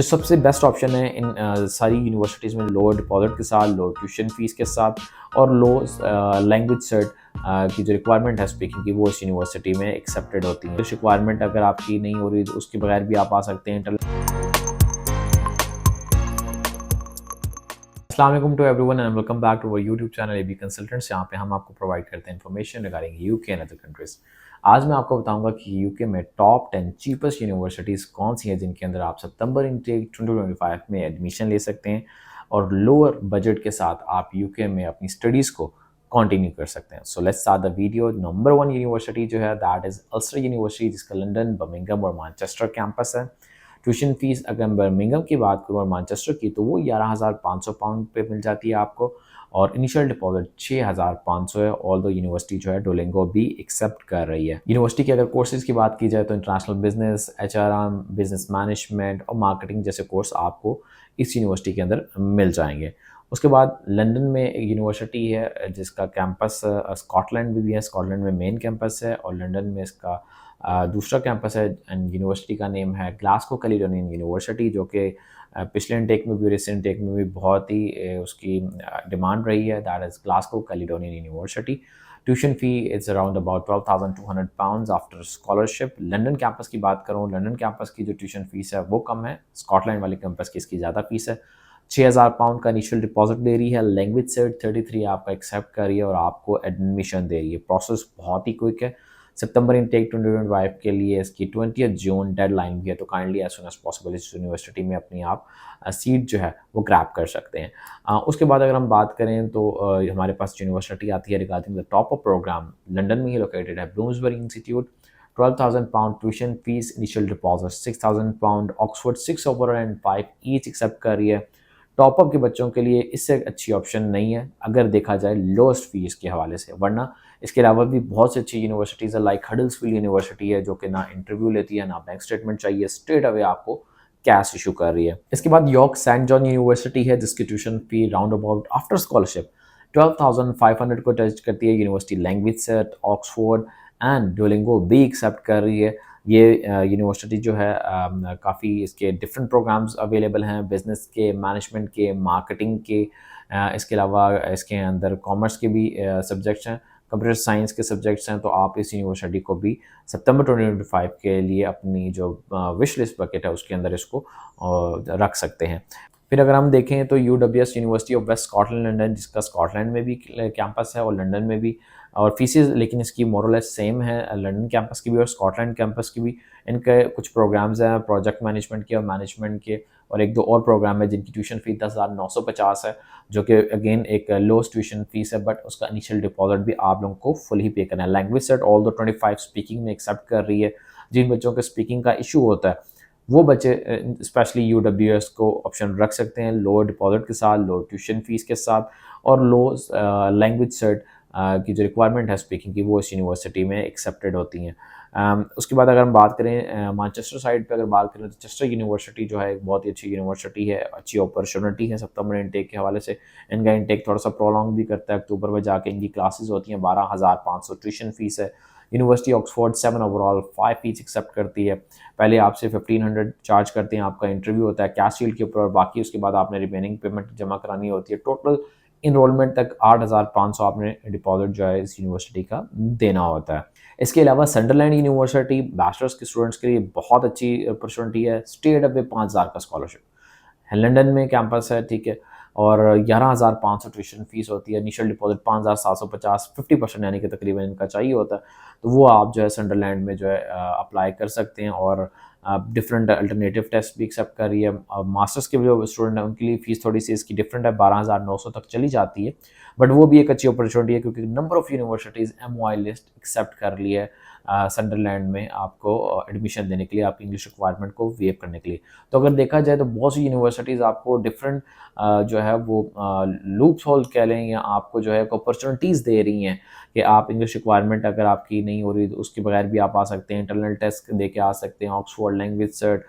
जो सबसे best option है इन सारी यूनिवर्सिटीज़ में, लो डिपॉजिट के साथ, लो ट्यूशन फीस के साथ और लो लैंग्वेज सर्ट की जो रिक्वायरमेंट है स्पीकिंग की, वो इस यूनिवर्सिटी में एक्सेप्टेड होती है। इंग्लिश रिक्वायरमेंट अगर आपकी नहीं हो रही तो उसके बगैर भी आप आ सकते हैं। अस्सलाम वालेकुम to everyone and welcome back to our YouTube channel AB Consultants. यहाँ पे हम आपको प्रोवाइड करते हैं information regarding UK and other countries. आज मैं आपको बताऊंगा कि यूके में टॉप 10 चीपेस्ट यूनिवर्सिटीज़ कौन सी हैं जिनके अंदर आप सितंबर इनटेक 2025 में एडमिशन ले सकते हैं और लोअर बजट के साथ आप यूके में अपनी स्टडीज़ को कंटिन्यू कर सकते हैं। So let's start the video. Number 1 university जो है दैट इज़ अल्स्टर यूनिवर्सिटी, जिसका लंदन, बर्मिंघम और मैनचेस्टर कैंपस है। ट्यूशन फीस अगर बर्मिंघम की बात करूँ और मैनचेस्टर की, तो वो 11,500 पाउंड पे मिल जाती है आपको और इनिशियल डिपॉजिट 6,500 है। ऑल दो यूनिवर्सिटी जो है डुओलिंगो भी एक्सेप्ट कर रही है। यूनिवर्सिटी के अगर कोर्सेज की बात की जाए तो international business, HRM, business management और मार्केटिंग जैसे कोर्स आपको इस यूनिवर्सिटी के अंदर मिल जाएंगे। उसके बाद लंदन में एक यूनिवर्सिटी है जिसका कैंपस स्कॉटलैंड में भी है। स्कॉटलैंड में मेन कैंपस है और लंदन में इसका दूसरा कैंपस है एंड यूनिवर्सिटी का नेम है ग्लासगो कैलिडोनियन यूनिवर्सिटी, जो कि पिछले इनटेक में भी रिसेंट इनटेक में भी बहुत ही उसकी डिमांड रही है। That is Glasgow Caledonian university. Tuition fee is around about 12,200 pounds after scholarship. London campus की बात करूँ, लंदन कैंपस की जो ट्यूशन फ़ीस है वो कम है, स्कॉटलैंड वाले कैंपस की इसकी ज़्यादा फीस है। 6,000 पाउंड का इनिशियल डिपॉजिट दे रही है। लैंग्वेज सेट 33 आपका एक्सेप्ट कर रही है और आपको एडमिशन दे रही है। प्रोसेस बहुत ही क्विक है। सितंबर इनटेक 2025 के लिए इसकी 20 जून डेडलाइन भी है, तो kindly as soon as possible इस यूनिवर्सिटी में अपनी आप सीट जो है वो ग्रैब कर सकते हैं। उसके बाद अगर हम बात करें तो हमारे पास यूनिवर्सिटी आती है regarding the top of program. London में ही लोकेटेड है Bloomsbury Institute. 12,000 pound tuition fees, initial deposit 6,000 pound. Oxford 6 over and 5 each accept कर रही है। टॉप अप के बच्चों के लिए इससे अच्छी ऑप्शन नहीं है अगर देखा जाए लोएस्ट फीस के हवाले से, वरना इसके अलावा भी बहुत सी अच्छी यूनिवर्सिटीज़ है लाइक हडल्सफील्ड यूनिवर्सिटी है, जो कि ना इंटरव्यू लेती है ना बैंक स्टेटमेंट चाहिए, स्ट्रेट अवे आपको कैश इशू कर रही है। इसके बाद यॉर्क सेंट जॉन यूनिवर्सिटी है, जिसकी tuition fee round about after scholarship 12,500 को टच करती है। University language set, Oxford and Duolingo भी एक्सेप्ट कर रही है। ये यूनिवर्सिटी जो है काफ़ी इसके डिफरेंट प्रोग्राम्स अवेलेबल हैं, बिजनेस के, मैनेजमेंट के, मार्केटिंग के। इसके अलावा इसके अंदर कॉमर्स के भी सब्जेक्ट्स हैं, कंप्यूटर साइंस के सब्जेक्ट्स हैं। तो आप इस यूनिवर्सिटी को भी सितंबर 2025 के लिए अपनी जो विश लिस्ट बकेट है उसके अंदर इसको रख सकते हैं। फिर अगर हम देखें तो UWS university of West Scotland London, जिसका स्कॉटलैंड में भी कैंपस है और लंदन में भी, और फीसेस लेकिन इसकी मोरलेस सेम है लंदन कैंपस की भी और स्कॉटलैंड कैंपस की भी। इनके कुछ प्रोग्राम्स हैं प्रोजेक्ट मैनेजमेंट के और मैनेजमेंट के, और एक दो और प्रोग्राम है जिनकी ट्यूशन फीस 10,950 है, जो कि अगेन एक लोएस्ट ट्यूशन फीस है, बट उसका इनिशियल डिपॉजिट भी आप लोगों को फुल ही पे करना है। लैंग्वेज सेट ऑल दो 25 स्पीकिंग में एक्सेप्ट कर रही है। जिन बच्चों के स्पीकिंग का इशू होता है वो बच्चे स्पेशली UWS को ऑप्शन रख सकते हैं, लो डिपॉजिट के साथ, लो ट्यूशन फीस के साथ और लो लैंग्वेज सेट की जो रिक्वायरमेंट है स्पीकिंग की, वो इस यूनिवर्सिटी में एक्सेप्टेड होती हैं। उसके बाद अगर हम बात करें मैनचेस्टर साइड पे अगर बात करें तो चेस्टर यूनिवर्सिटी जो है एक बहुत ही अच्छी यूनिवर्सिटी है, अच्छी अपॉर्चुनिटी है सितंबर इनटेक के हवाले से। इनका इनटेक थोड़ा सा प्रोलॉन्ग भी करता है, अक्टूबर में जाके इनकी क्लासेस होती हैं। 12,500 ट्यूशन फीस है। University Oxford 7 overall 5 fees accept करती है। पहले आपसे 1500 चार्ज करते हैं, आपका इंटरव्यू होता है कैश शील्ड के ऊपर, और बाकी उसके बाद आपने रिमेनिंग पेमेंट जमा करानी होती है। टोटल इनरोलमेंट तक 8,500 आपने डिपॉजिट जो है इस यूनिवर्सिटी का देना होता है। इसके अलावा संडरलैंड यूनिवर्सिटी बैचलर्स के स्टूडेंट्स के लिए बहुत अच्छी अपॉर्चुनिटी है, स्टेट अवे 5,000 का स्कॉलरशिप है। लंदन में कैंपस है, ठीक है, और 11,500 ट्यूशन फीस होती है। इनिशियल डिपॉजिट 5,750, 50% यानी कि तकरीबन इनका चाहिए होता है। तो वो आप जो है संडरलैंड में जो है अप्लाई कर सकते हैं, और डिफरेंट अल्टरनेटिव टेस्ट भी एक्सेप्ट कर रही है। मास्टर्स के जो स्टूडेंट हैं उनके लिए फ़ीस थोड़ी सी इसकी डिफरेंट है, 12,900 तक चली जाती है, बट वो भी एक अच्छी अपॉर्चुनिटी है क्योंकि number of universities MOI list accept कर ली है संडरलैंड में आपको एडमिशन देने के लिए, आपकी इंग्लिश रिक्वायरमेंट को वेव करने के लिए। तो अगर देखा जाए तो बहुत सी यूनिवर्सिटीज़ आपको डिफरेंट जो है वो लूप्स होल कह लें या आपको जो है अपॉर्चुनिटीज़ दे रही हैं कि आप इंग्लिश रिक्वायरमेंट अगर आपकी नहीं हो रही तो उसके बगैर भी आप आ सकते हैं, इंटरनल टेस्ट दे के आ सकते हैं। ऑक्सफोर्ड लैंग्वेज सेट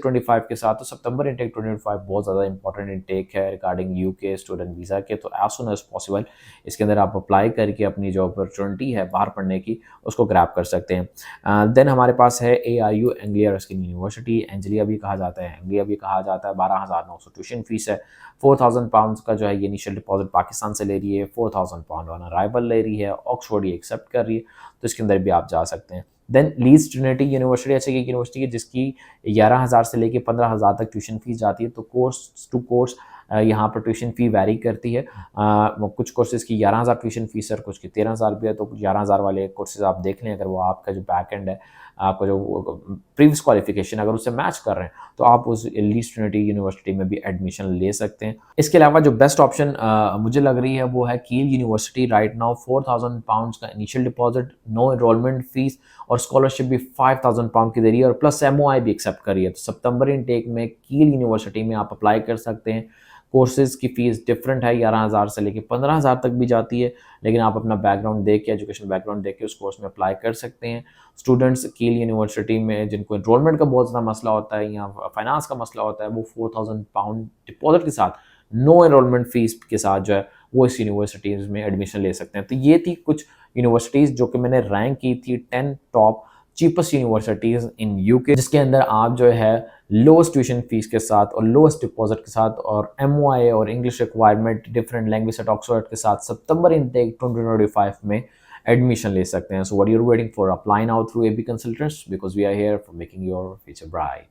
25 के साथ। तो सितंबर इनटेक 2025 बहुत ज़्यादा इंपॉर्टेंट इनटेक है रिगार्डिंग यूके स्टूडेंट वीज़ा के, तो एज सुन एज पॉसिबल इसके अंदर आप अप्लाई करके अपनी जो अपॉर्चुनिटी है बाहर पढ़ने की उसको ग्रैब कर सकते हैं। देन हमारे पास है ARU एंग्लिया रस्किन यूनिवर्सिटी, एंजलिया भी कहा जाता है, एंग्लिया भी कहा जाता है। 12,900 ट्यूशन फीस है। 4,000 पाउंड का जो है ये इनिशियल डिपॉजिट पाकिस्तान से ले रही है, 4,000 पाउंड ऑन अराइवल ले रही है। ऑक्सफोर्ड ये एक्सेप्ट कर रही है, तो इसके अंदर भी आप जा सकते हैं। देन लीड्स ट्रिनिटी यूनिवर्सिटी ऐसी एक यूनिवर्सिटी है जिसकी 11,000 से लेकर 15,000 तक ट्यूशन फीस जाती है। तो कोर्स टू कोर्स यहाँ पर ट्यूशन फ़ी वैरी करती है। कुछ कोर्सेज़ की 11,000 ट्यूशन फीस है, कुछ की 13,000 भी है। तो 11,000 वाले कोर्सेज़ आप देख लें, अगर वो आपका जो बैक एंड है, आपका जो प्रीवियस क्वालिफिकेशन अगर उससे मैच कर रहे हैं, तो आप उस लीड्स ट्रिनिटी यूनिवर्सिटी में भी एडमिशन ले सकते हैं। इसके अलावा जो बेस्ट ऑप्शन मुझे लग रही है वो है Keele university. Right now 4,000 pounds का initial deposit, no enrolment fees और स्कॉलरशिप भी 5,000 पाउंड की दे रही है और प्लस MOI भी एक्सेप्ट कर रही है। तो सितंबर इनटेक में कील यूनिवर्सिटी में आप अप्लाई कर सकते हैं। कोर्सेज़ की फ़ीस डिफरेंट है, 11,000 से लेकर 15,000 तक भी जाती है, लेकिन आप अपना बैकग्राउंड देख के, एजुकेशन बैकग्राउंड देख के उस कोर्स में अप्लाई कर सकते हैं। स्टूडेंट्स कील यूनिवर्सिटी में जिनको एनरोलमेंट का बहुत ज़्यादा मसला होता है या फाइनेंस का मसला होता है, वो 4,000 पाउंड डिपॉजिट के साथ, नो एनरोलमेंट फ़ीस के साथ जो है वो इस यूनिवर्सिटीज़ में एडमिशन ले सकते हैं। तो ये थी कुछ यूनिवर्सिटीज़ जो कि मैंने रैंक की थी 10 top cheapest universities in UK, जिसके अंदर आप जो है लोएस्ट ट्यूशन फीस के साथ और लोएस्ट डिपॉजिट के साथ और MOI और English requirement different language set Oxford के साथ सितंबर इनटेक 2025 में एडमिशन ले सकते हैं। So what you are waiting for? Apply now through AB Consultants because we are here for making your future bright.